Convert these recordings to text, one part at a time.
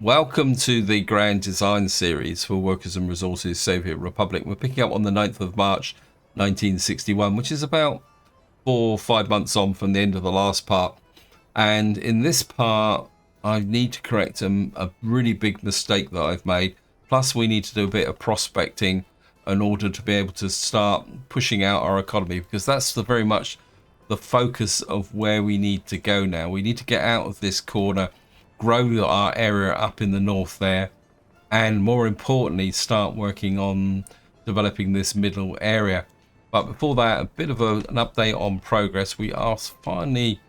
Welcome to the Grand Design Series for Workers and Resources Soviet Republic. We're picking up on the 9th of March 1961, which is about 4 or 5 months on from the end of the last part. And in this part, I need to correct a really big mistake that I've made. Plus, we need to do a bit of prospecting in order to be able to start pushing out our economy, because that's very much the focus of where we need to go now. We need to get out of this corner, grow our area up in the north there, and more importantly, start working on developing this middle area. But before that, a bit of an update on progress. We are finally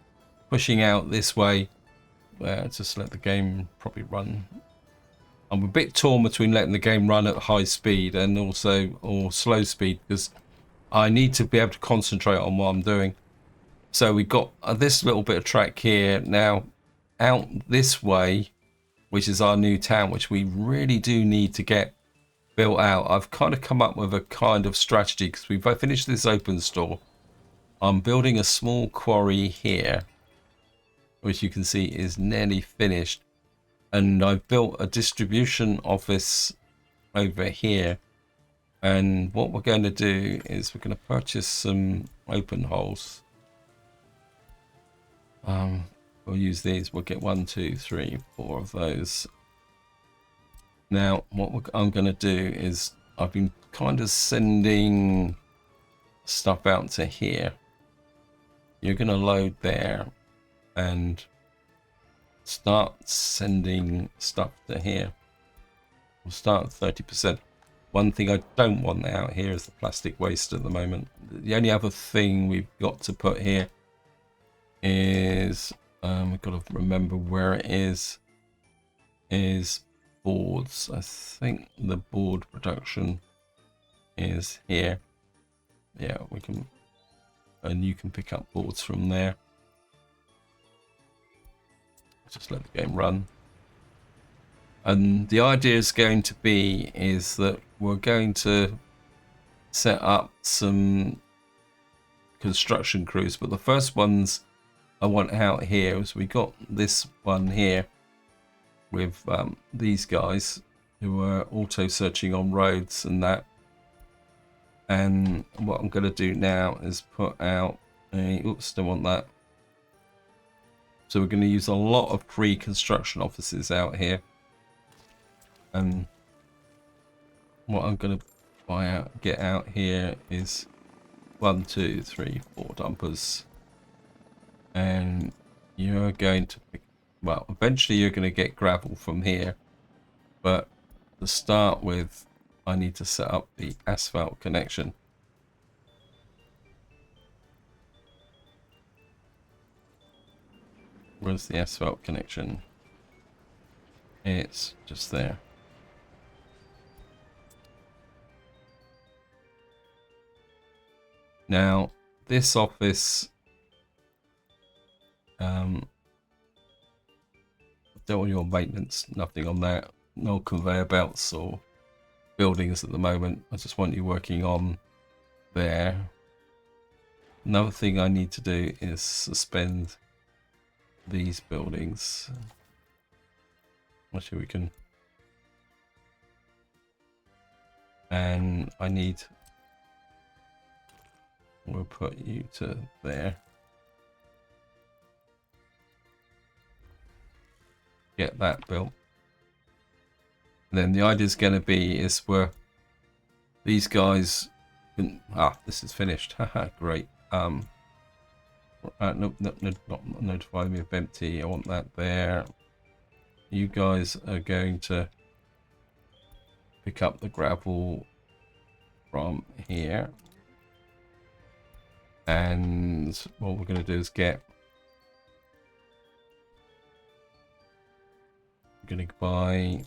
pushing out this way. Just let the game probably run. I'm a bit torn between letting the game run at high speed and also or slow speed, because I need to be able to concentrate on what I'm doing. So we've got this little bit of track here now out this way, which is our new town, which we really do need to get built out. I've kind of come up with a kind of strategy, because we've finished this open store. I'm building a small quarry here, which you can see is nearly finished. And I've built a distribution office over here. And what we're going to do is we're going to purchase some open holes. We'll use these. We'll get 1, 2, 3, 4 of those. Now, what I'm going to do is I've been kind of sending stuff out to here. You're going to load there and start sending stuff to here. We'll start at 30%. One thing I don't want out here is the plastic waste at the moment. The only other thing we've got to put here is we've got to remember where it is boards. I think the board production is here. Yeah, we can, and you can pick up boards from there. Just let the game run. And the idea is going to be is that we're going to set up some construction crews, but the first ones I want out here is we got this one here with these guys who are auto searching on roads and that. And what I'm going to do now is put out a, oops, don't want that. So we're going to use a lot of pre-construction offices out here. And what I'm going to get out here is 1, 2, 3, 4 dumpers. And you're going to pick, well, eventually you're going to get gravel from here. But to start with, I need to set up the asphalt connection. Where's the asphalt connection? It's just there. Now, this office, don't want your maintenance, nothing on that. No conveyor belts or buildings at the moment. I just want you working on there. Another thing I need to do is suspend these buildings. Actually, we can, and I need, we'll put you to there. Get that built. And then the idea is going to be is where these guys can, this is finished. Haha, great. No, not notify me of empty. I want that there. You guys are going to pick up the gravel from here. And what we're going to do is get, we're going to buy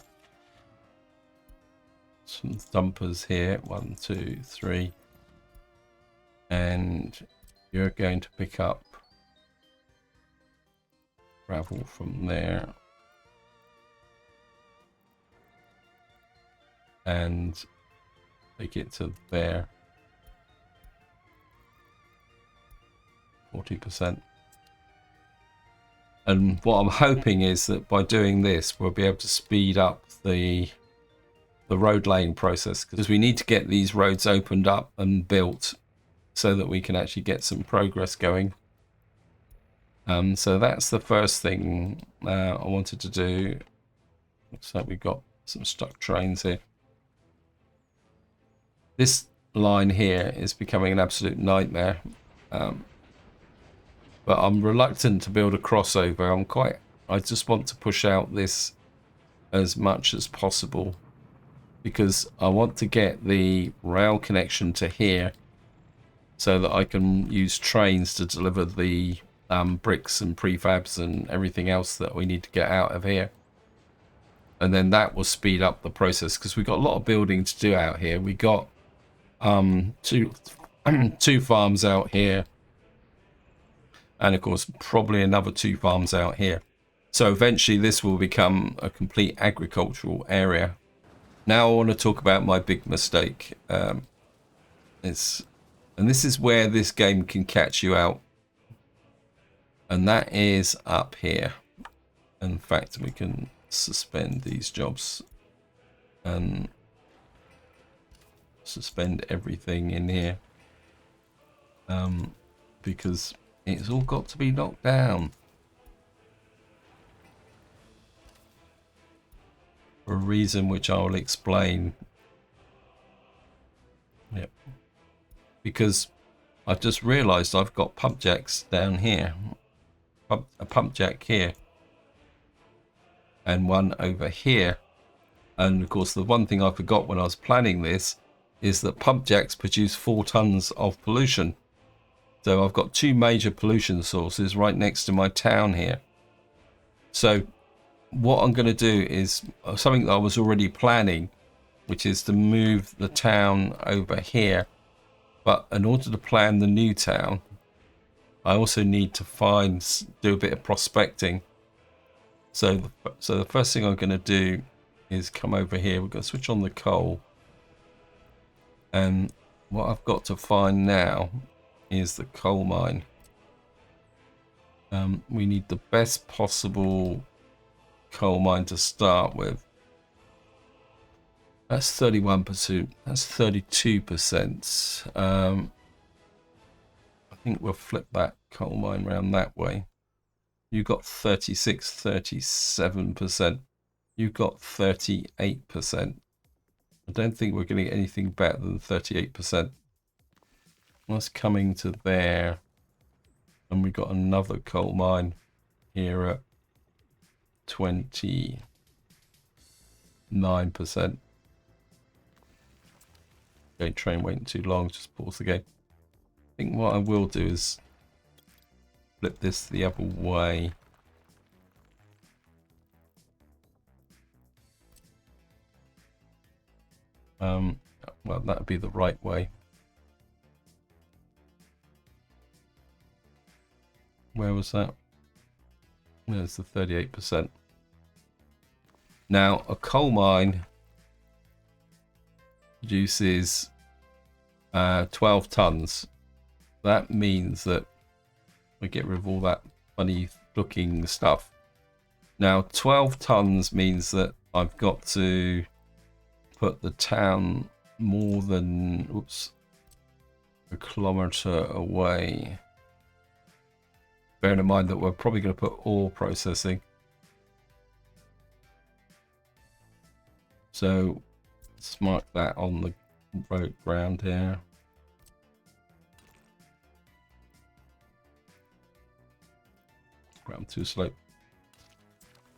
some dumpers here. 1, 2, 3. And you're going to pick up gravel from there. And take it to there. 40%. And what I'm hoping is that by doing this, we'll be able to speed up the road laying process, because we need to get these roads opened up and built so that we can actually get some progress going. So that's the first thing I wanted to do. Looks like we've got some stuck trains here. This line here is becoming an absolute nightmare. But I'm reluctant to build a crossover. I just want to push out this as much as possible, because I want to get the rail connection to here so that I can use trains to deliver the bricks and prefabs and everything else that we need to get out of here. And then that will speed up the process, because we've got a lot of building to do out here. We got two farms out here, and of course probably another 2 farms out here. So eventually this will become a complete agricultural area. Now I want to talk about my big mistake. And this is where this game can catch you out, and that is up here. In fact, we can suspend these jobs and suspend everything in here, because it's all got to be knocked down for a reason which I will explain. Yep. Because I've just realized I've got pump jacks down here, a pump jack here and one over here. And of course the one thing I forgot when I was planning this is that pump jacks produce 4 tons of pollution. So I've got 2 major pollution sources right next to my town here. So what I'm going to do is something that I was already planning, which is to move the town over here. But in order to plan the new town, I also need to do a bit of prospecting. So the first thing I'm going to do is come over here. We're going to switch on the coal. And what I've got to find now is the coal mine. We need the best possible coal mine to start with. That's 31%. That's 32%. I think we'll flip that coal mine around that way. You've got 36, 37%. You've got 38%. I don't think we're going to get anything better than 38%. That's coming to there. And we've got another coal mine here at 29%. Okay, train waiting too long, just pause the game. I think what I will do is flip this the other way. Well, that would be the right way. Where was that? There's the 38%. Now, a coal mine produces 12 tons. That means that we get rid of all that funny looking stuff. Now, 12 tons means that I've got to put the town more than a kilometer away. Bearing in mind that we're probably going to put ore processing. So let's mark that on the road ground here. Ground to slope.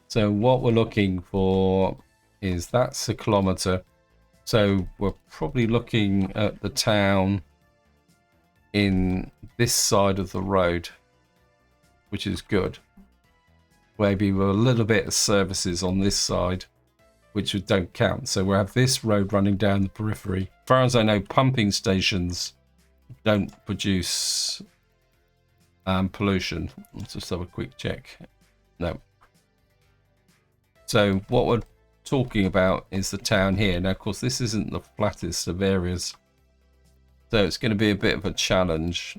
So what we're looking for is that's a kilometer. So we're probably looking at the town in this side of the road, which is good. Maybe with a little bit of services on this side, which don't count. So we'll have this road running down the periphery. As far as I know, pumping stations don't produce pollution. Let's just have a quick check. No. So what we're talking about is the town here. Now, of course, this isn't the flattest of areas, so it's going to be a bit of a challenge.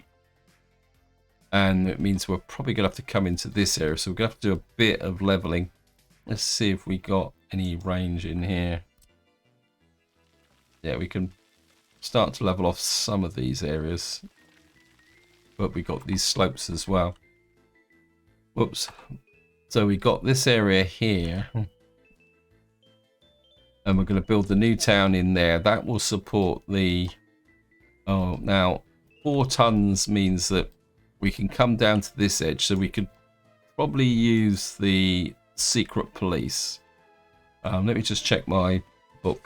and it means we're probably gonna have to come into this area, so we're gonna have to do a bit of leveling. Let's see if we got any range in here. Yeah, we can start to level off some of these areas, but we got these slopes as well. Whoops. So we got this area here, and we're going to build the new town in there. That will support the... Oh, now 4 tons means that we can come down to this edge, so we could probably use the secret police. Let me just check my book.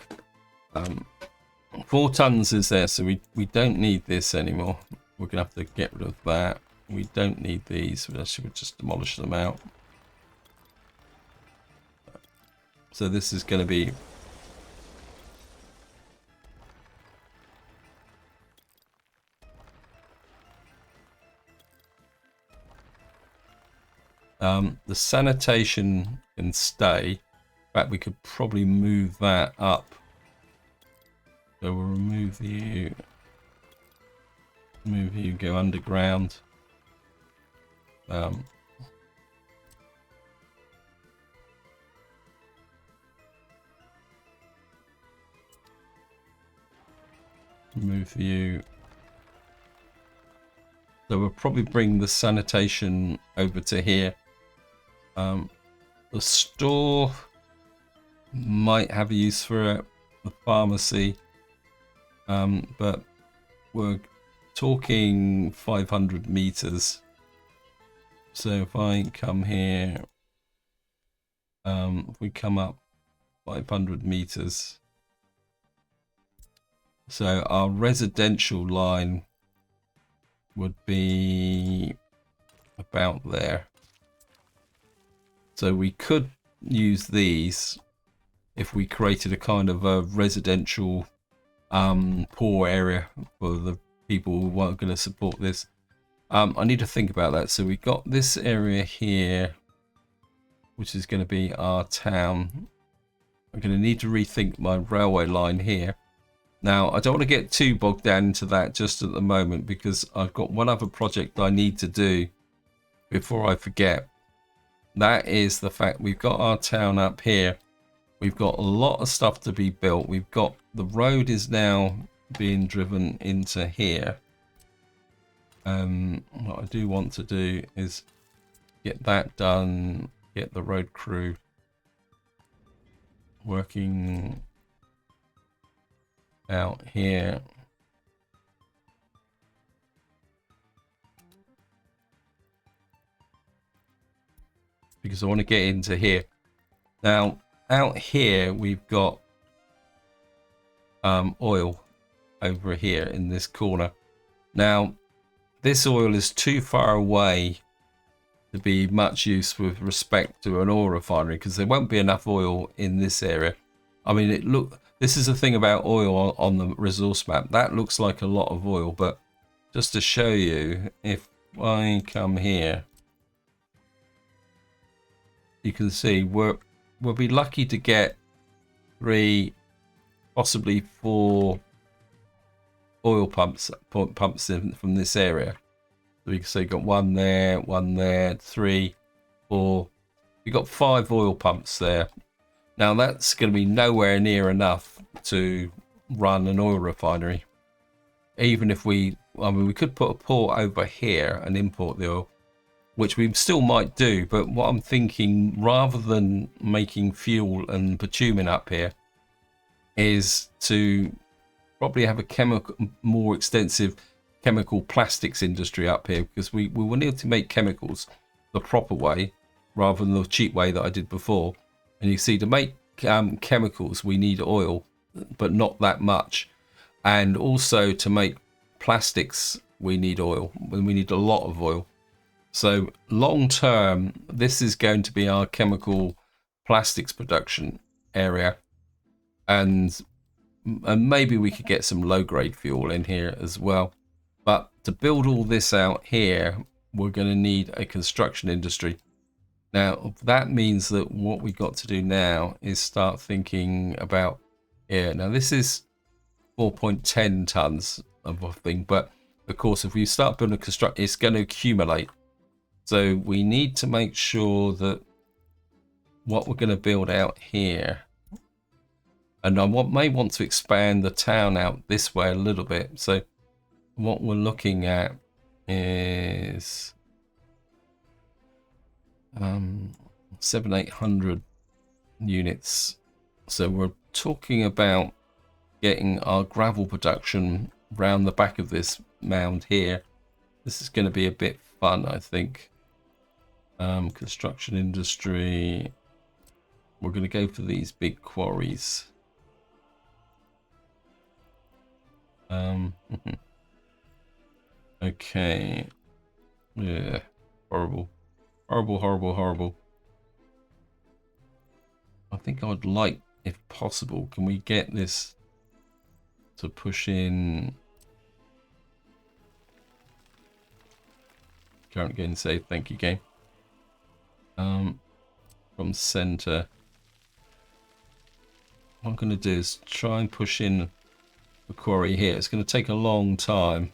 4 tons is there, so we don't need this anymore. We're gonna have to get rid of that. We don't need these. We should just demolish them out. So this is going to be the sanitation can stay. In fact, we could probably move that up. So we'll remove you. Move you, go underground. Move you. So we'll probably bring the sanitation over to here. The store might have a use for it. The pharmacy. But we're talking 500 meters. So if I come here, if we come up 500 meters. So our residential line would be about there. So we could use these if we created a kind of a residential poor area for the people who weren't going to support this. I need to think about that. So we got this area here, which is going to be our town. I'm going to need to rethink my railway line here. Now, I don't want to get too bogged down into that just at the moment, because I've got one other project I need to do before I forget. That is the fact we've got our town up here. We've got a lot of stuff to be built. We've got the road is now being driven into here. What I do want to do is get that done, get the road crew working out here. Because I want to get into here. Now, out here we've got oil over here in this corner. Now, this oil is too far away to be much use with respect to an oil refinery, because there won't be enough oil in this area. I mean, this is the thing about oil on the resource map. That looks like a lot of oil, but just to show you, if I come here, you can see we'll be lucky to get 3, possibly 4 oil pumps in from this area. So we can say got 1 there, 3, 4. We got 5 oil pumps there. Now that's going to be nowhere near enough to run an oil refinery. Even if we could put a port over here and import the oil, which we still might do. But what I'm thinking, rather than making fuel and bitumen up here, is to probably have a more extensive chemical plastics industry up here, because we will need to make chemicals the proper way rather than the cheap way that I did before. And you see, to make chemicals we need oil, but not that much. And also to make plastics we need oil, we need a lot of oil. So long term, this is going to be our chemical plastics production area, and maybe we could get some low grade fuel in here as well. But to build all this out here, we're going to need a construction industry. Now that means that what we got to do now is start thinking about here. Now this is 4.10 tons of a thing, but of course, if we start building a construct, it's going to accumulate. So we need to make sure that what we're going to build out here, and I may want to expand the town out this way a little bit. So what we're looking at is 700-800 units. So we're talking about getting our gravel production round the back of this mound here. This is going to be a bit fun, I think. Construction industry, we're going to go for these big quarries. Okay. Yeah, horrible. Horrible. I think I would like, if possible, can we get this to push in? Current gain save, thank you, game. From center. What I'm going to do is try and push in the quarry here. It's going to take a long time.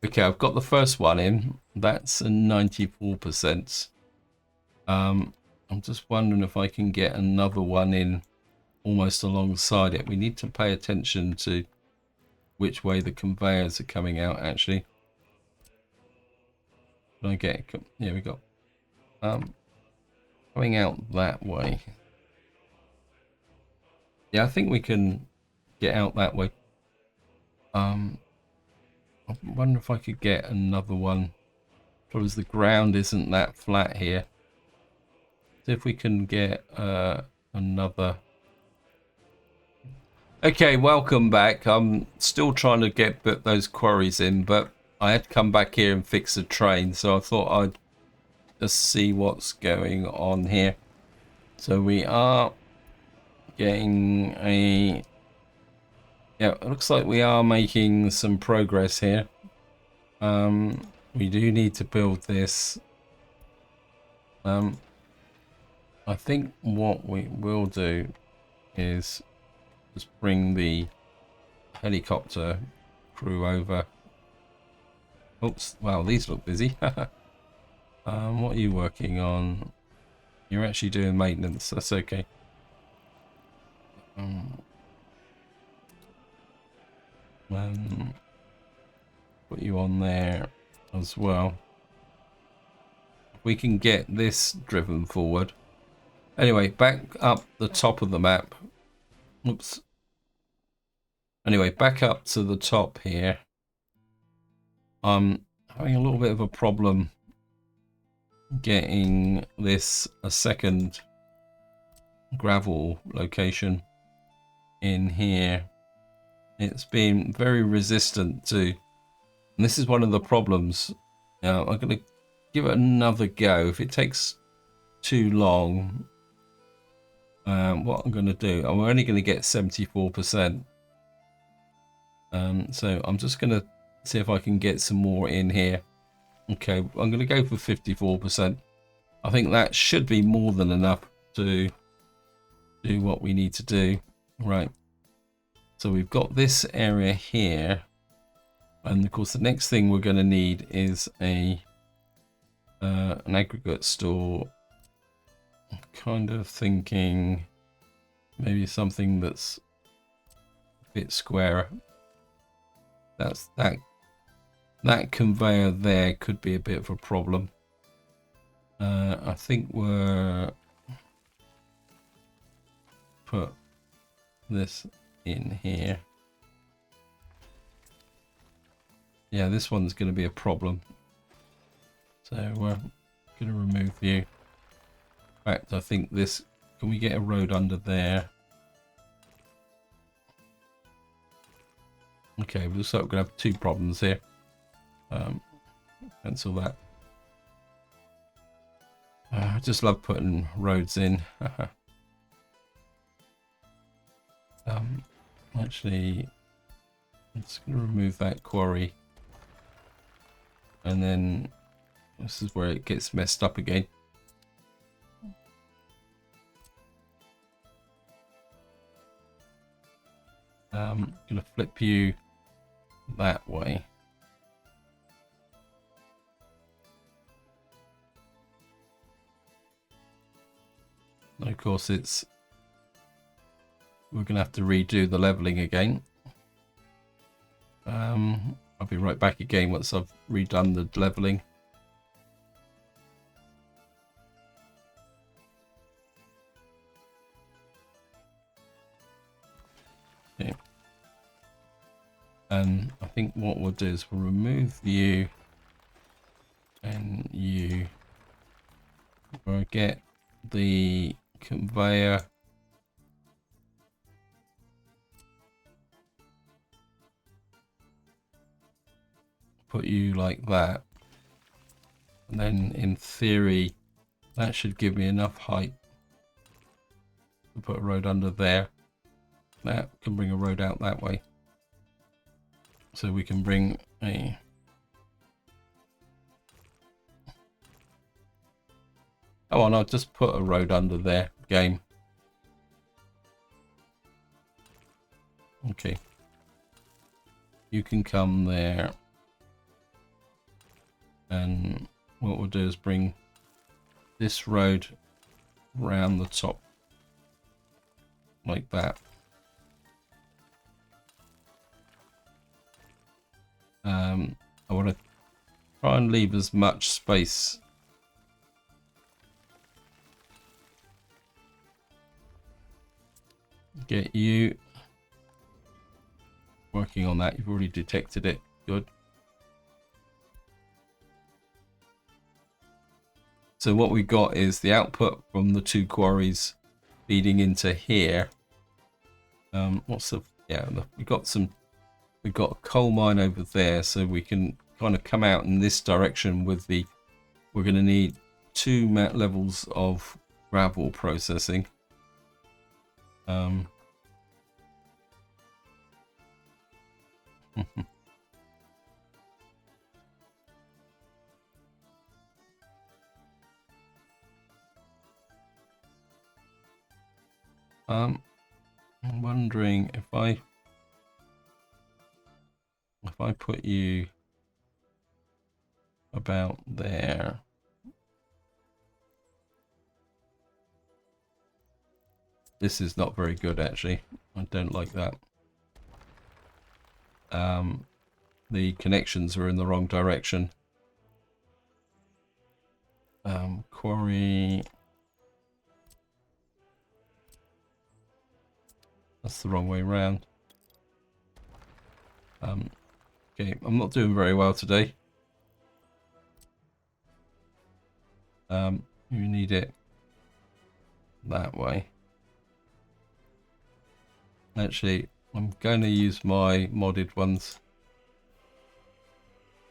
Okay, I've got the first one in. That's a 94%. I'm just wondering if I can get another one in almost alongside it. We need to pay attention to which way the conveyors are coming out, actually. Can I get it? Here we go. Coming out that way. Yeah, I think we can get out that way. I wonder if I could get another one. Probably the ground isn't that flat here. See if we can get another. Okay, welcome back. I'm still trying to get those quarries in, but I had to come back here and fix the train, so I thought I'd just see what's going on here. So we are getting a... Yeah, it looks like we are making some progress here. We do need to build this. I think what we will do is just bring the helicopter crew over. Oops, wow, these look busy. What are you working on? You're actually doing maintenance, that's okay. Put you on there as well. We can get this driven forward. Anyway, back up the top of the map. Oops. Anyway, back up to the top here. I'm having a little bit of a problem getting this a second gravel location in here. It's been very resistant to, and this is one of the problems. Now I'm going to give it another go. If it takes too long, what I'm going to do, I'm only going to get 74%. So I'm just going to see if I can get some more in here. Okay, I'm going to go for 54%. I think that should be more than enough to do what we need to do. Right. So we've got this area here. And of course, the next thing we're going to need is an aggregate store. I'm kind of thinking maybe something that's a bit squarer. That's that conveyor there could be a bit of a problem. I think we're put this in here. Yeah, this one's going to be a problem. So we're going to remove you. In fact, I think this, can we get a road under there? Okay, looks like we're going to have two problems here. Cancel that. I just love putting roads in. Actually, I'm just going to remove that quarry. And then this is where it gets messed up again. I'm going to flip you that way. And of course, we're going to have to redo the leveling again. I'll be right back again once I've redone the leveling. Okay. And I think what we'll do is we'll remove you and you. We'll get the conveyor. Put you like that. And then in theory, that should give me enough height to put a road under there. That can bring a road out that way. So we can bring a... Oh, and I'll just put a road under there, game. Okay. You can come there. And what we'll do is bring this road round the top. Like that. I want to try and leave as much space get you working on that. You've already detected it. Good. So what we got is the output from the two quarries feeding into here. What's the... Yeah, we've got a coal mine over there, so we can kind of come out in this direction with the... We're going to need 2 levels of gravel processing. I'm wondering if I put you about there. This is not very good, actually. I don't like that. The connections are in the wrong direction. Quarry. That's the wrong way around. Okay, I'm not doing very well today. You need it that way. Actually, I'm going to use my modded ones.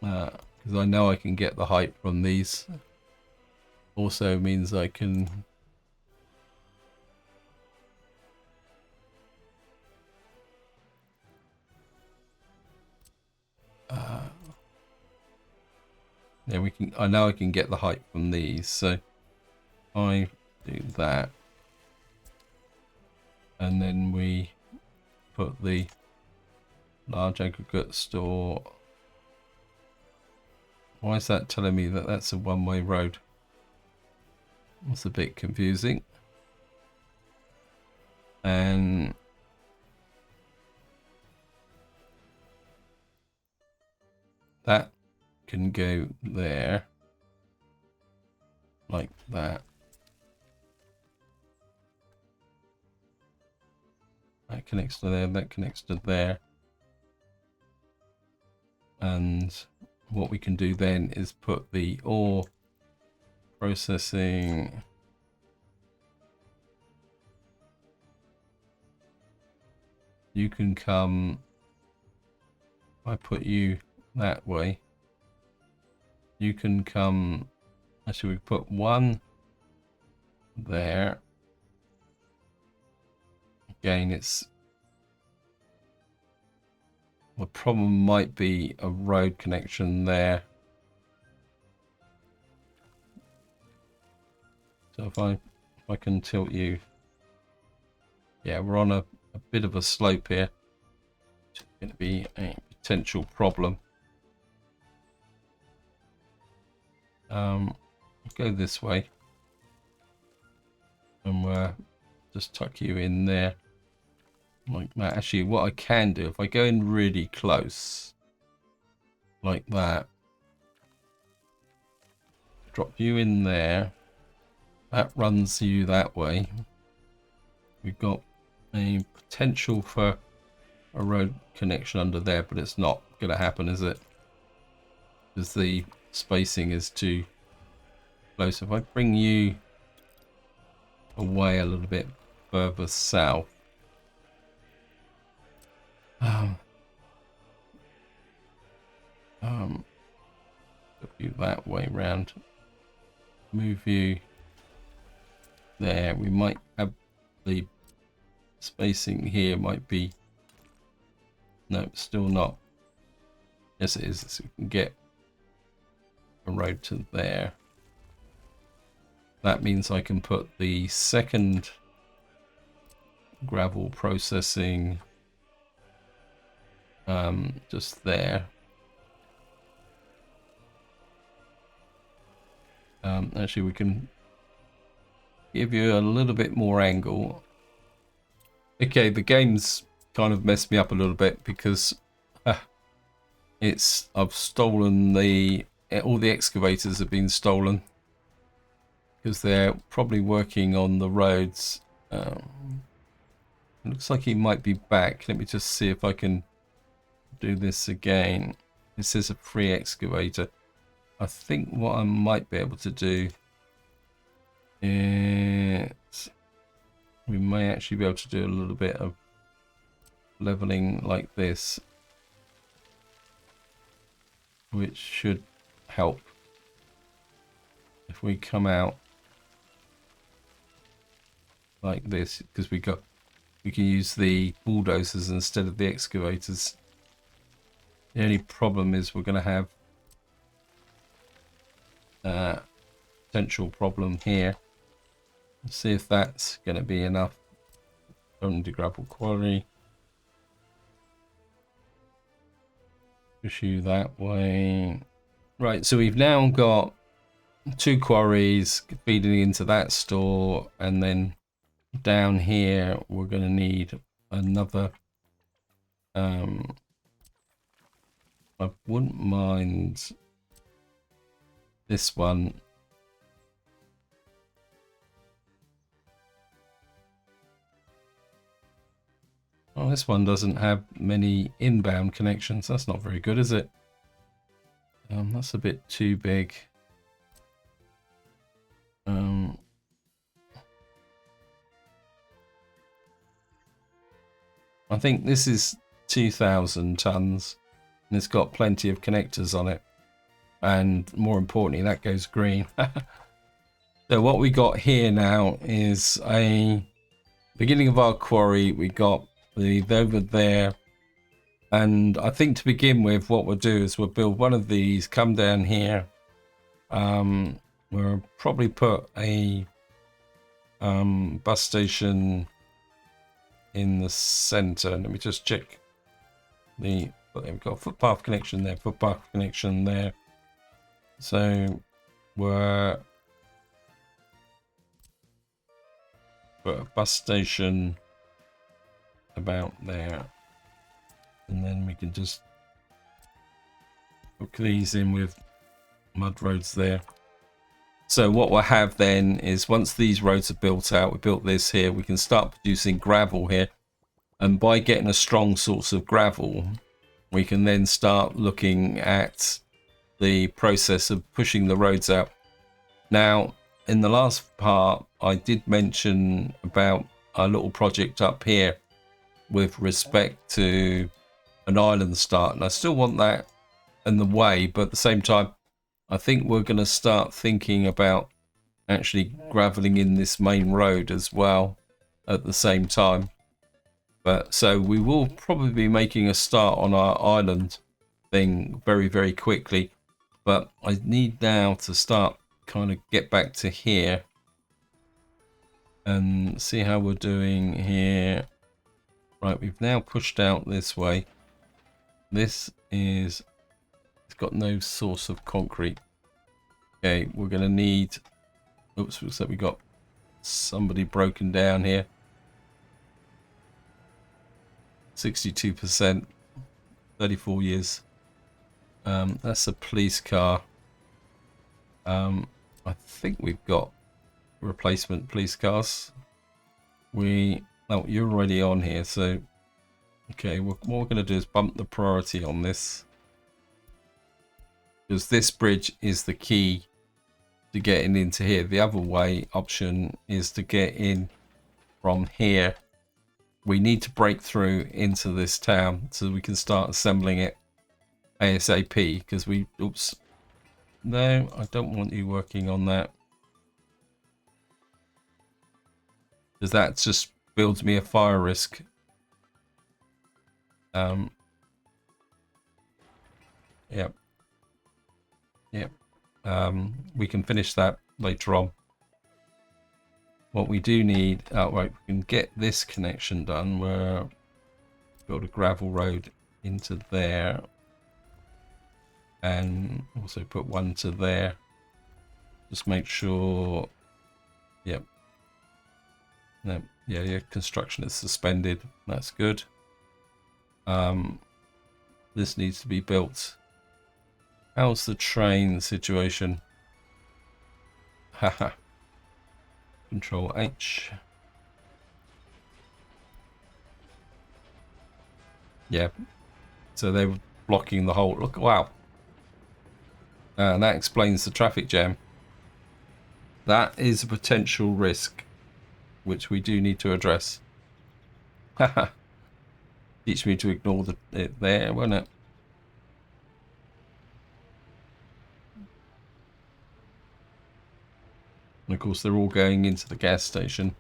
Because I know I can get the height from these. Also means I can... yeah, we can. I know I can get the height from these, so I do that, and then we put the large aggregate store. Why is that telling me that that's a one-way road? That's a bit confusing. And that can go there, like that. That connects to there, that connects to there. And what we can do then is put the ore processing. You can come, I put you that way. You can come, actually we put one there. Again, it's, the problem might be a road connection there. So if I can tilt you, yeah, we're on a bit of a slope here. It's going to be a potential problem. Go this way, and we'll just tuck you in there like that. Actually, what I can do, if I go in really close like that, drop you in there, that runs you that way. We've got a potential for a road connection under there, but it's not going to happen, is it? Because the spacing is too close. If I bring you away a little bit further south, put you that way round, move you there. We might have the spacing here might be, no, still not. Yes, it is. So we can get a road to there. That means I can put the second gravel processing just there. Actually, we can give you a little bit more angle. Okay, the game's kind of messed me up a little bit because I've stolen all the excavators have been stolen because they're probably working on the roads. It looks like he might be back. Let me just see if I can do this again. This is a free excavator. I think what I might be able to do is we may actually be able to do a little bit of leveling like this, which should help. If we come out like this, because we can use the bulldozers instead of the excavators. The only problem is we're going to have potential problem here. Let's see if that's going to be enough. Going to gravel quarry. Push you that way. Right, so we've now got 2 quarries feeding into that store, and then down here we're going to need another. I wouldn't mind this one. Oh, this one doesn't have many inbound connections. That's not very good, is it? That's a bit too big. I think this is 2,000 tons, and it's got plenty of connectors on it. And more importantly, that goes green. So what we got here now is a beginning of our quarry. We got the over there, and I think to begin with, what we'll do is we'll build one of these, come down here. We'll probably put a bus station in the center. Let me just check we've got a footpath connection there, footpath connection there. So we're put a bus station about there, and then we can just hook these in with mud roads there. So what we'll have then is, once these roads are built out, we built this here, we can start producing gravel here, and by getting a strong source of gravel, we can then start looking at the process of pushing the roads out. Now, in the last part, I did mention about a little project up here with respect to an island start, and I still want that in the way, but at the same time, I think we're going to start thinking about actually graveling in this main road as well at the same time. But so we will probably be making a start on our island thing very, very quickly. But I need now to start kind of get back to here and see how we're doing here. Right, we've now pushed out this way. This is, it's got no source of concrete. Okay, we're going to need, oops, looks like we got somebody broken down here. 62%, 34 years. That's a police car. I think we've got replacement police cars. Oh, you're already on here, so okay, what we're going to do is bump the priority on this, because this bridge is the key to getting into here. The other way option is to get in from here. We need to break through into this town so we can start assembling it ASAP, because we, oops, no, I don't want you working on that, because that just builds me a fire risk. Yep. We can finish that later on. What we do need, right, we can get this connection done where build a gravel road into there, and also put one to there. Just make sure, yep. No, yeah, construction is suspended. That's good. This needs to be built. How's the train situation? Haha. Control H. Yeah. So they were blocking the whole. Look, wow. And that explains the traffic jam. That is a potential risk, which we do need to address. Haha. Teach me to ignore it there, won't it? And of course, they're all going into the gas station.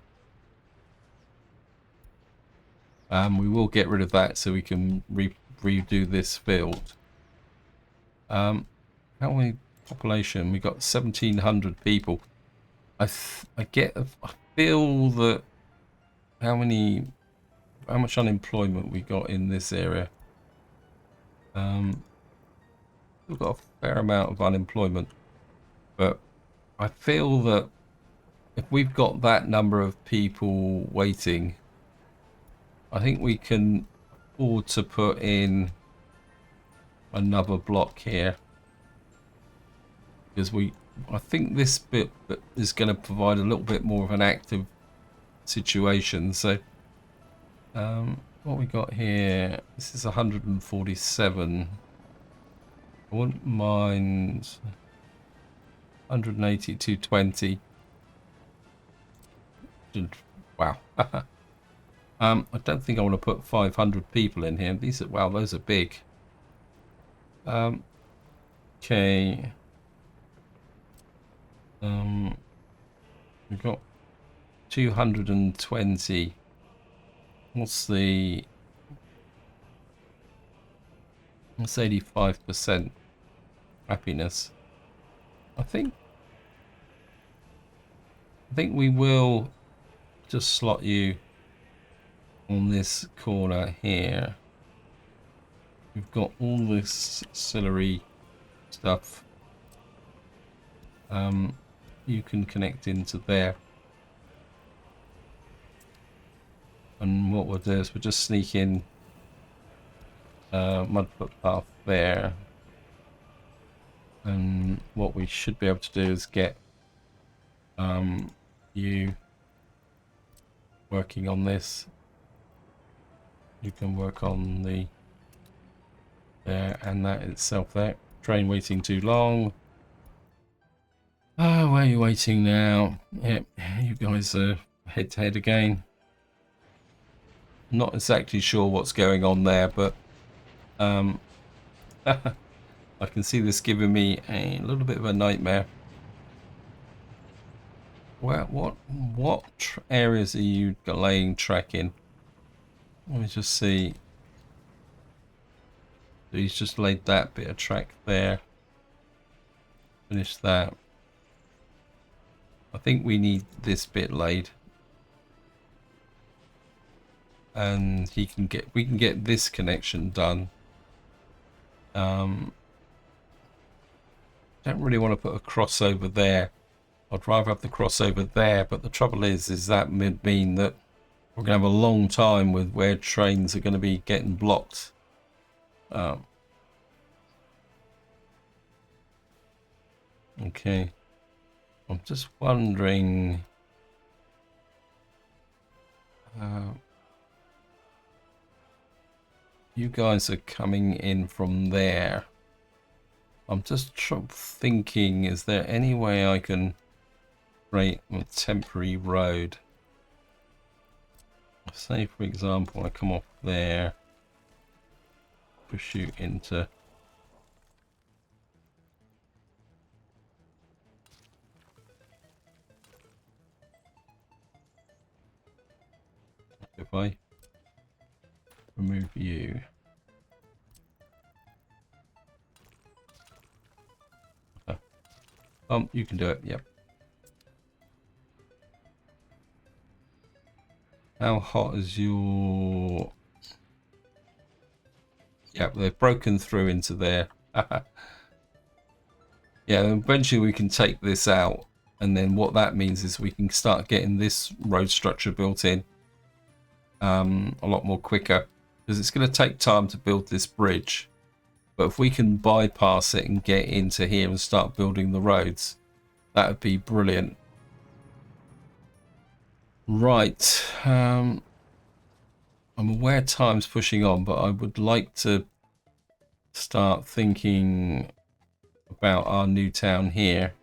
We will get rid of that so we can redo this field. How many population? We got 1,700 people. I feel that how much unemployment we got in this area. We've got a fair amount of unemployment, but I feel that if we've got that number of people waiting, I think we can afford to put in another block here, because I think this bit is going to provide a little bit more of an active situation. So what we got here, this is 147. I wouldn't mind 180, 220. Wow. I don't think I want to put 500 people in here. These are, wow, those are big. Okay. We've got 220. What's 85% happiness? I think we will just slot you on this corner here. We've got all this auxiliary stuff. You can connect into there. And what we'll do is we'll just sneak in mud footpath there. And what we should be able to do is get you working on this. You can work on the there and that itself there. Train waiting too long. Oh, where are you waiting now? Yep, you guys are head to head again. Not exactly sure what's going on there, but I can see this giving me a little bit of a nightmare. What areas are you laying track in? Let me just see. So he's just laid that bit of track there. Finish that. I think we need this bit laid. And we can get this connection done. Don't really want to put a crossover there. I'd rather have the crossover there, but the trouble is that would mean that we're going to have a long time with where trains are going to be getting blocked. Okay. I'm just wondering... you guys are coming in from there. I'm just thinking, is there any way I can create a temporary road? Say, for example, I come off there, push you into... If I remove you... you can do it, yep. How hot is your... Yep, they've broken through into there. Yeah, eventually we can take this out, and then what that means is we can start getting this road structure built in a lot more quicker, because it's going to take time to build this bridge. But if we can bypass it and get into here and start building the roads, that would be brilliant. Right. I'm aware time's pushing on, but I would like to start thinking about our new town here.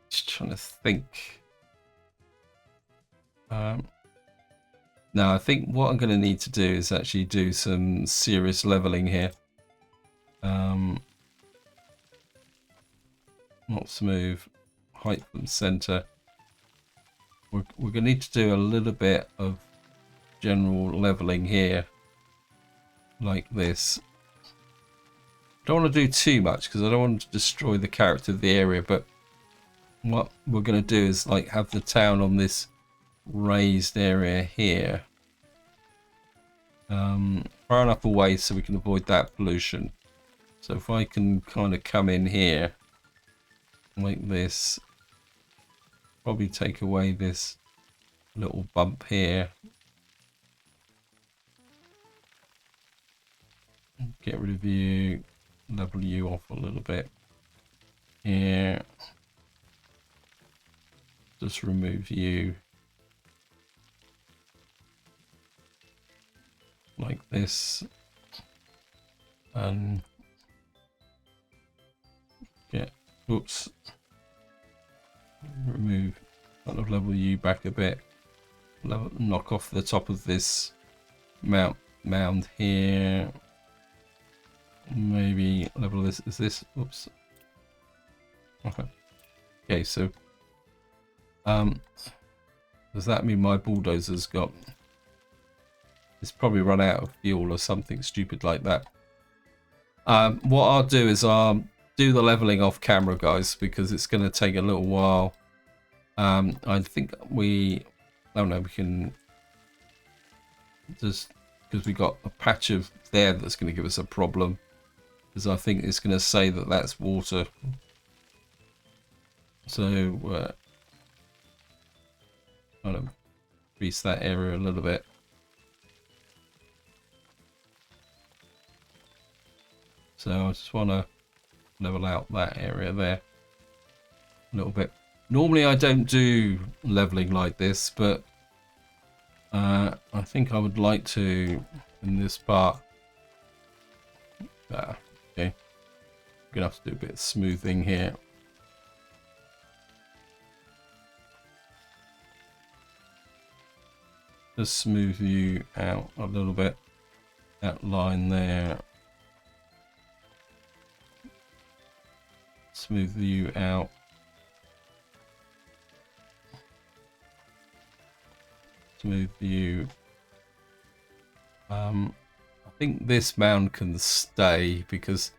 Just trying to think. Now, I think what I'm going to need to do is actually do some serious leveling here. Not smooth. Height from center. We're going to need to do a little bit of general leveling here. Like this. Don't want to do too much because I don't want to destroy the character of the area, but what we're going to do is like have the town on this raised area here, far enough away so we can avoid that pollution. So if I can kind of come in here like this, probably take away this little bump here, get rid of you, level you off a little bit here, just remove you like this, and get, oops, remove, kind of level you back a bit, knock off the top of this mound here, maybe level this, is this, oops, okay, so does that mean my bulldozer's got, it's probably run out of fuel or something stupid like that. What I'll do is I'll do the leveling off camera, guys, because it's going to take a little while. I think we can just, because we got a patch of there that's going to give us a problem, because I think it's going to say that that's water. So kind of increase that area a little bit. So I just want to level out that area there a little bit. Normally I don't do leveling like this, but I think I would like to in this part. Okay, I'm gonna have to do a bit of smoothing here. Just smooth you out a little bit. That line there. Smooth you out. Smooth you. I think this mound can stay because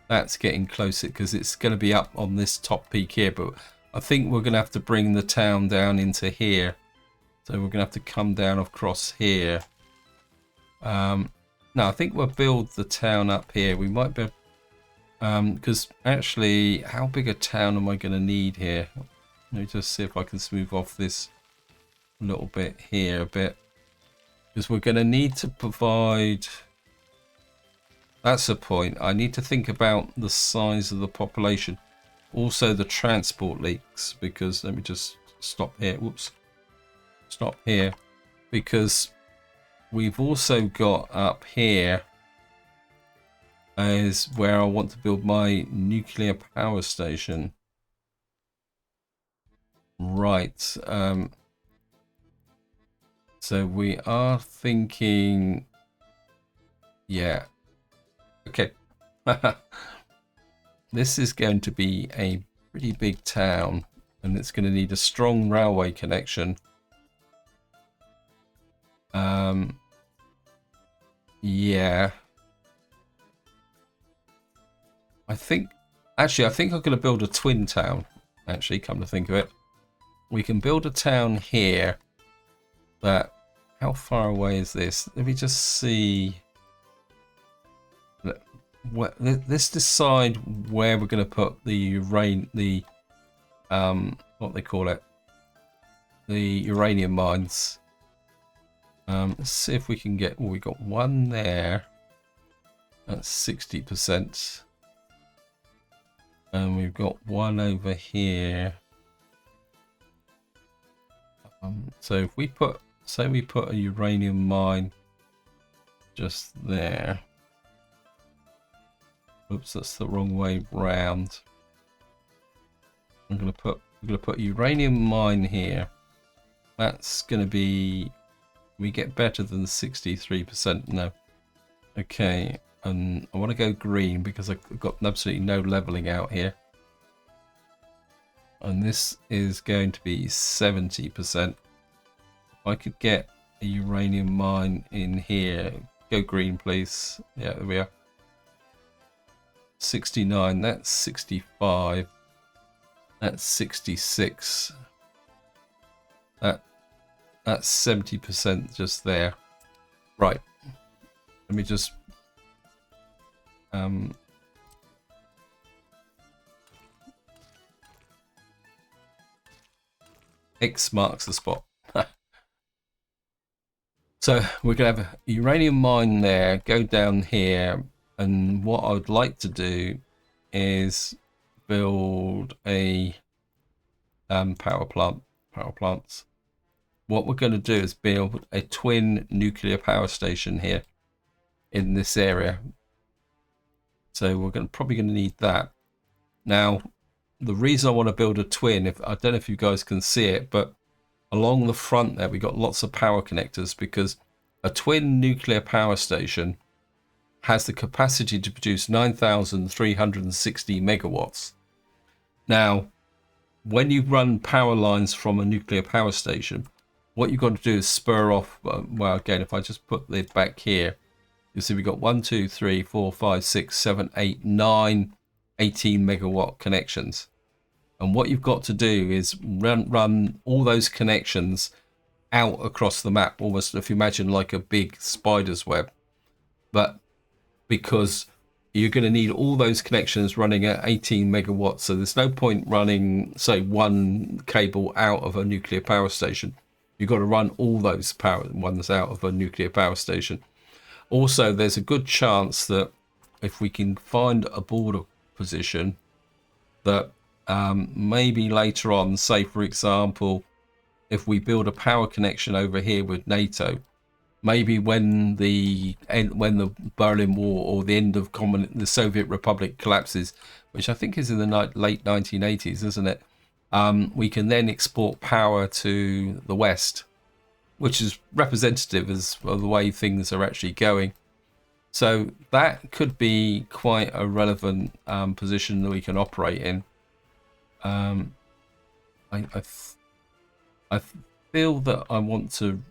that's getting closer, because it's going to be up on this top peak here, but I think we're going to have to bring the town down into here. So we're going to have to come down across here. No, I think we'll build the town up here. We might be, because actually, how big a town am I going to need here? Let me just see if I can smooth off this little bit here a bit, because we're going to need to provide. That's a point. I need to think about the size of the population, also the transport leaks, because let me just stop here. Whoops, stop here, because we've also got up here is where I want to build my nuclear power station. Right. So we are thinking, yeah. Okay. This is going to be a pretty big town, and it's going to need a strong railway connection. Yeah. I think I'm going to build a twin town, actually, come to think of it. We can build a town here, but how far away is this? Let me just see. Let's decide where we're going to put the what they call it, the uranium mines. Let's see if we can get. Oh, we got one there. That's 60%. And we've got one over here. So if we put, say we put a uranium mine just there. Oops, that's the wrong way round. I'm gonna put a uranium mine here. That's gonna be, we get better than 63%. No. Okay, and I want to go green because I've got absolutely no leveling out here. And this is going to be 70%. If I could get a uranium mine in here, go green please. Yeah, there we are. 69, that's 65. That's 66. That's 70% just there. Right. Let me just X marks the spot. So we're gonna have a uranium mine there, go down here, and what I would like to do is build a power plants. What we're going to do is build a twin nuclear power station here in this area. So we're probably going to need that. Now, the reason I want to build a twin, I don't know if you guys can see it, but along the front there, we got lots of power connectors, because a twin nuclear power station has the capacity to produce 9,360 megawatts. Now, when you run power lines from a nuclear power station, what you've got to do is spur off. Well, again, if I just put it back here, you'll see we've got 1, 2, 3, 4, 5, 6, 7, 8, 9, 18 megawatt connections. And what you've got to do is run all those connections out across the map, almost if you imagine like a big spider's web. But because you're going to need all those connections running at 18 megawatts, so there's no point running, say, one cable out of a nuclear power station. You've got to run all those power ones out of a nuclear power station. Also, there's a good chance that if we can find a border position, that maybe later on, say for example, if we build a power connection over here with NATO, maybe when the Berlin Wall or the end of the Soviet Republic collapses, which I think is in the late 1980s, isn't it? We can then export power to the West, which is representative of the way things are actually going. So that could be quite a relevant position that we can operate in. I feel that I want to.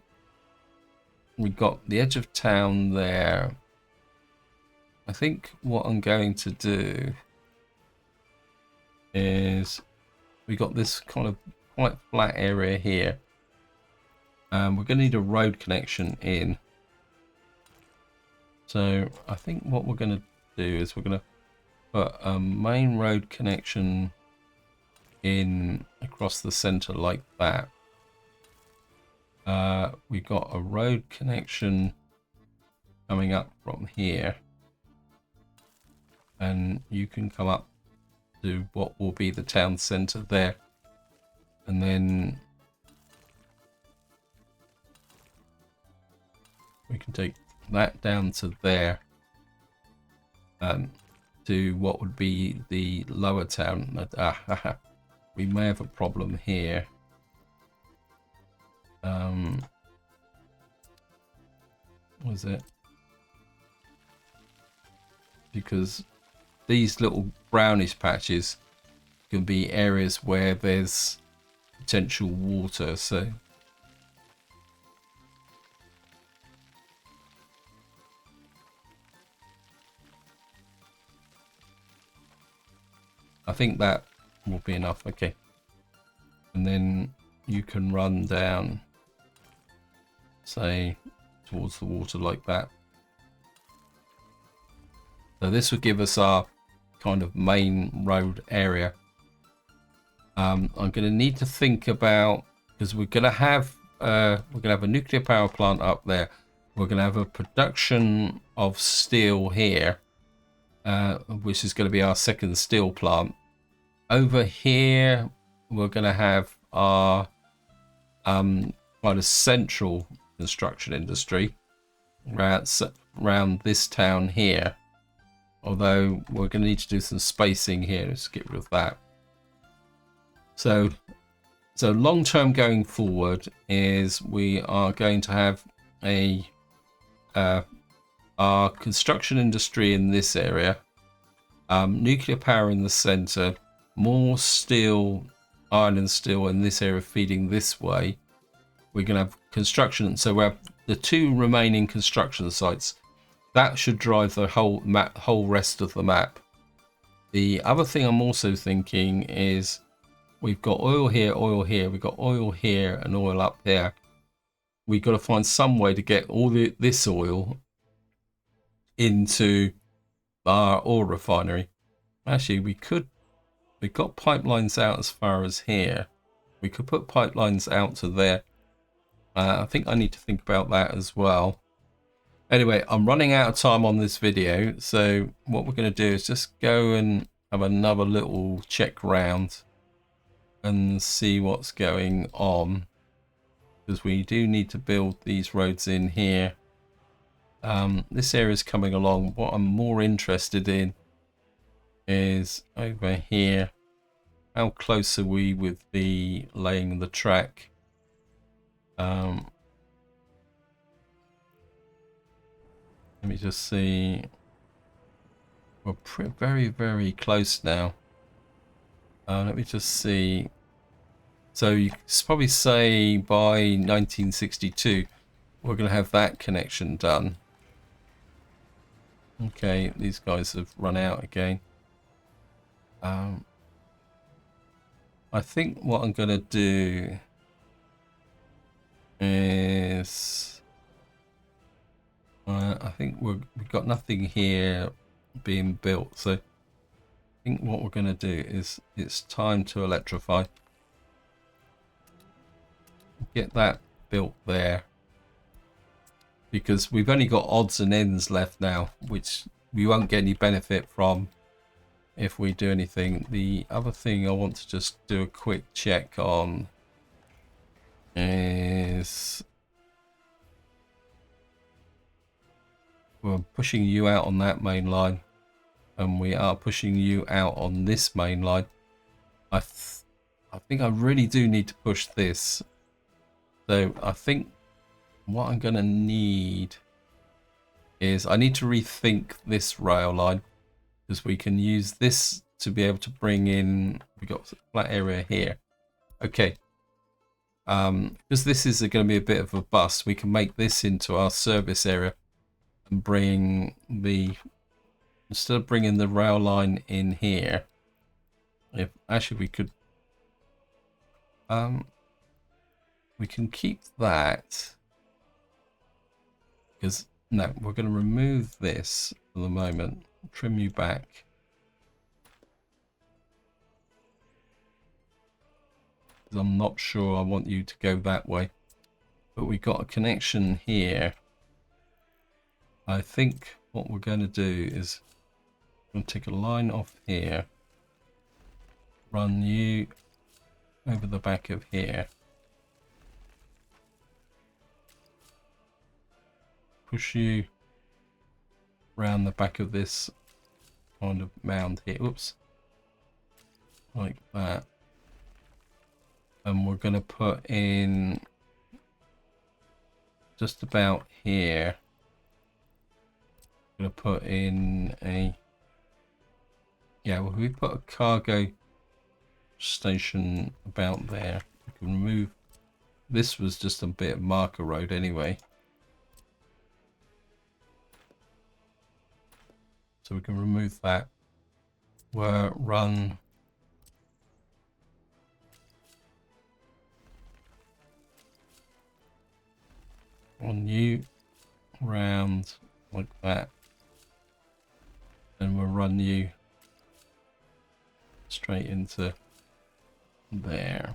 We got the edge of town there. I think what I'm going to do is we got this kind of quite flat area here. We're going to need a road connection in. So I think what we're going to do is we're going to put a main road connection in across the center like that. We got a road connection coming up from here, and you can come up to what will be the town center there, and then we can take that down to there, to what would be the lower town. We may have a problem here. Was it? Because these little brownish patches can be areas where there's potential water, so I think that will be enough. Okay, and then you can run down, say, towards the water like that. So this would give us our kind of main road area. I'm going to need to think about, because we're going to have a nuclear power plant up there. We're going to have a production of steel here, which is going to be our second steel plant. Over here, we're going to have our kind of central construction industry around this town here. Although we're going to need to do some spacing here. Let's get rid of that. So long term going forward is we are going to have our construction industry in this area, nuclear power in the center, more steel, iron and steel in this area feeding this way. We're going to have construction, so we have the two remaining construction sites. That should drive the whole rest of the map. The other thing I'm also thinking is we've got oil here, we've got oil here and oil up there. We've got to find some way to get all this oil into our oil refinery. Actually, we've got pipelines out as far as here. We could put pipelines out to there. I think I need to think about that as well. Anyway, I'm running out of time on this video, so what we're going to do is just go and have another little check round and see what's going on, because we do need to build these roads in here. This area is coming along. What I'm more interested in is over here. How close are we with the laying the track? Let me just see. We're very, very close now. Let me just see. So you could probably say by 1962, we're going to have that connection done. Okay, these guys have run out again. I think what I'm going to do is... I think we've got nothing here being built, so I think what we're going to do is it's time to electrify. Get that built there, because we've only got odds and ends left now, which we won't get any benefit from if we do anything. The other thing I want to just do a quick check on is... we're pushing you out on that main line, and we are pushing you out on this main line. I think I really do need to push this. So I think what I'm going to need is I need to rethink this rail line, because we can use this to be able to bring in... we've got a flat area here. Okay. Because this is going to be a bit of a bust, we can make this into our service area and bring the... instead of bringing the rail line in here, if actually we could... we can keep that, because No, we're going to remove this for the moment. Trim you back. Because I'm not sure I want you to go that way. But we've got a connection here. I think what we're going to do is I'm going to take a line off here. Run you over the back of here. Push you around the back of this kind of mound here. Oops. Like that. And we're going to put in just about here. I'm going to put in a... Yeah, well, we put a cargo station about there. We can remove... This was just a bit of marker road anyway. So we can remove that. We'll run... on you round like that, and we'll run you straight into there.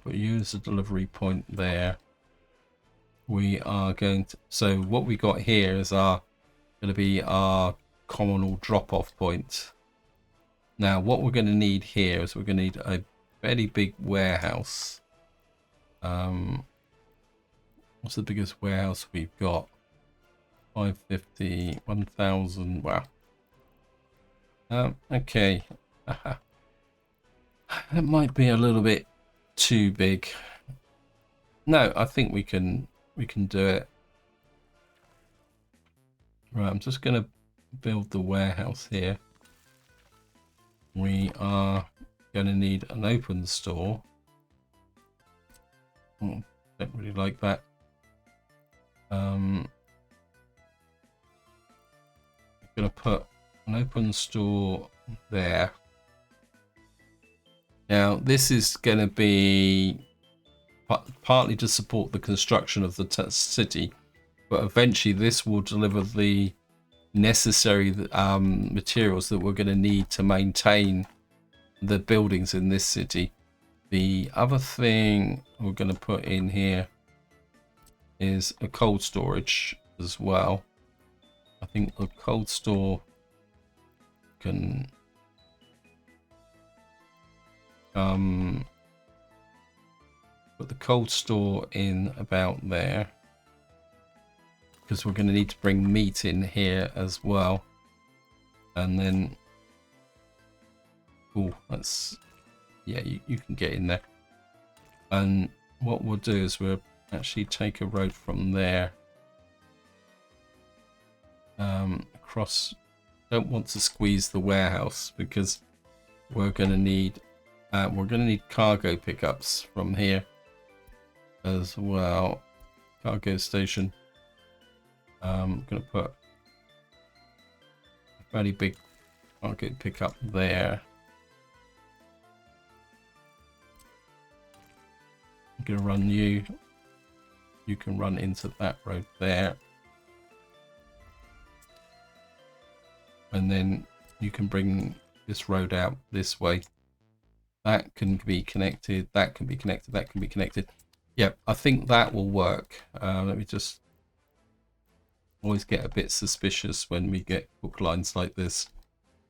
Put you as a delivery point there. We are going to, so what we got here is going to be our communal drop-off point. Now what we're going to need here is we're going to need a fairly big warehouse. What's the biggest warehouse we've got? 550, 1000. Wow. Okay. That might be a little bit too big. No, I think we can do it. Right, I'm just going to build the warehouse here. We are going to need an open store. Don't really like that. I'm going to put an open store there. Now this is going to be partly to support the construction of the city, but eventually this will deliver the necessary materials that we're going to need to maintain the buildings in this city. The other thing we're going to put in here is a cold storage as well. I think the cold store can put the cold store in about there, because we're going to need to bring meat in here as well. And then, oh, that's, yeah, you can get in there. And what we'll do is we'll actually take a road from there across. Don't want to squeeze the warehouse because we're going to need cargo pickups from here as well. Cargo station. I'm going to put a fairly big cargo pickup there. I'm going to run you. You can run into that road there. And then you can bring this road out this way. That can be connected. That can be connected. That can be connected. Yep, I think that will work. Let me just... Always get a bit suspicious when we get hook lines like this.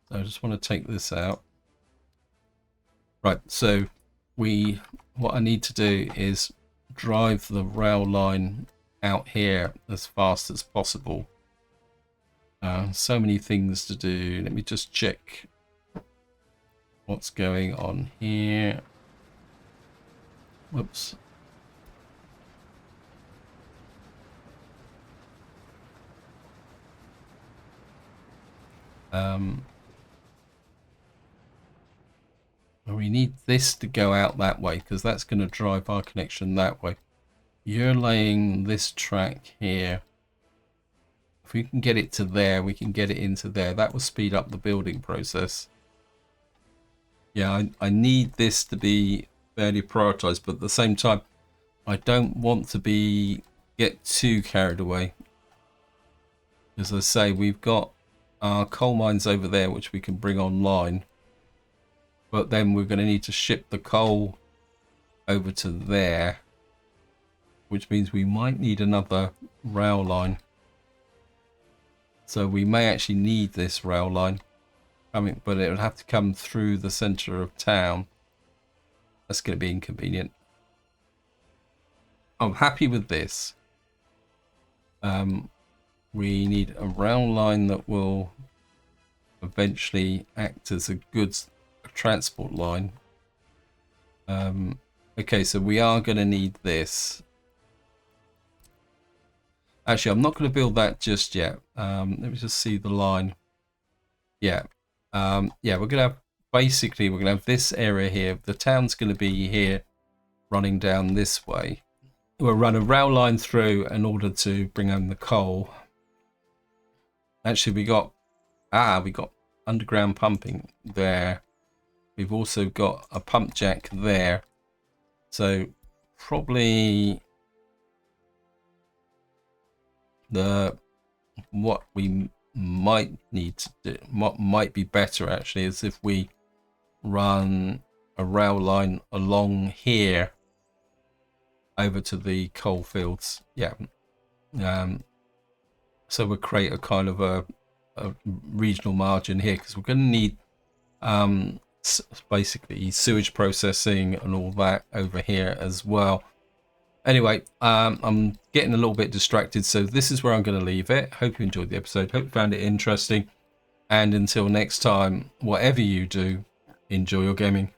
So I just want to take this out. Right, so what I need to do is drive the rail line out here as fast as possible. So many things to do. Let me just check what's going on here. Whoops. We need this to go out that way because that's going to drive our connection that way. You're laying this track here. If we can get it to there, we can get it into there. That will speed up the building process. Yeah, I need this to be fairly prioritized, but at the same time, I don't want to get too carried away. As I say, we've got our coal mines over there which we can bring online, but then we're going to need to ship the coal over to there, which means we might need another rail line. So we may actually need this rail line. But it would have to come through the center of town. That's going to be inconvenient. I'm happy with this. We need a rail line that will eventually act as a goods transport line. Okay, so we are going to need this. Actually, I'm not going to build that just yet. Let me just see the line. Yeah. Yeah, we're gonna have this area here. The town's gonna be here, running down this way. We'll run a rail line through in order to bring home the coal. Actually, we got underground pumping there. We've also got a pump jack there. So probably what we might need to do, what might be better actually, is if we run a rail line along here over to the coal fields. Yeah. So we'll create a kind of a regional margin here, because we're going to need basically sewage processing and all that over here as well. Anyway, I'm getting a little bit distracted, so this is where I'm going to leave it. Hope you enjoyed the episode. Hope you found it interesting. And until next time, whatever you do, enjoy your gaming.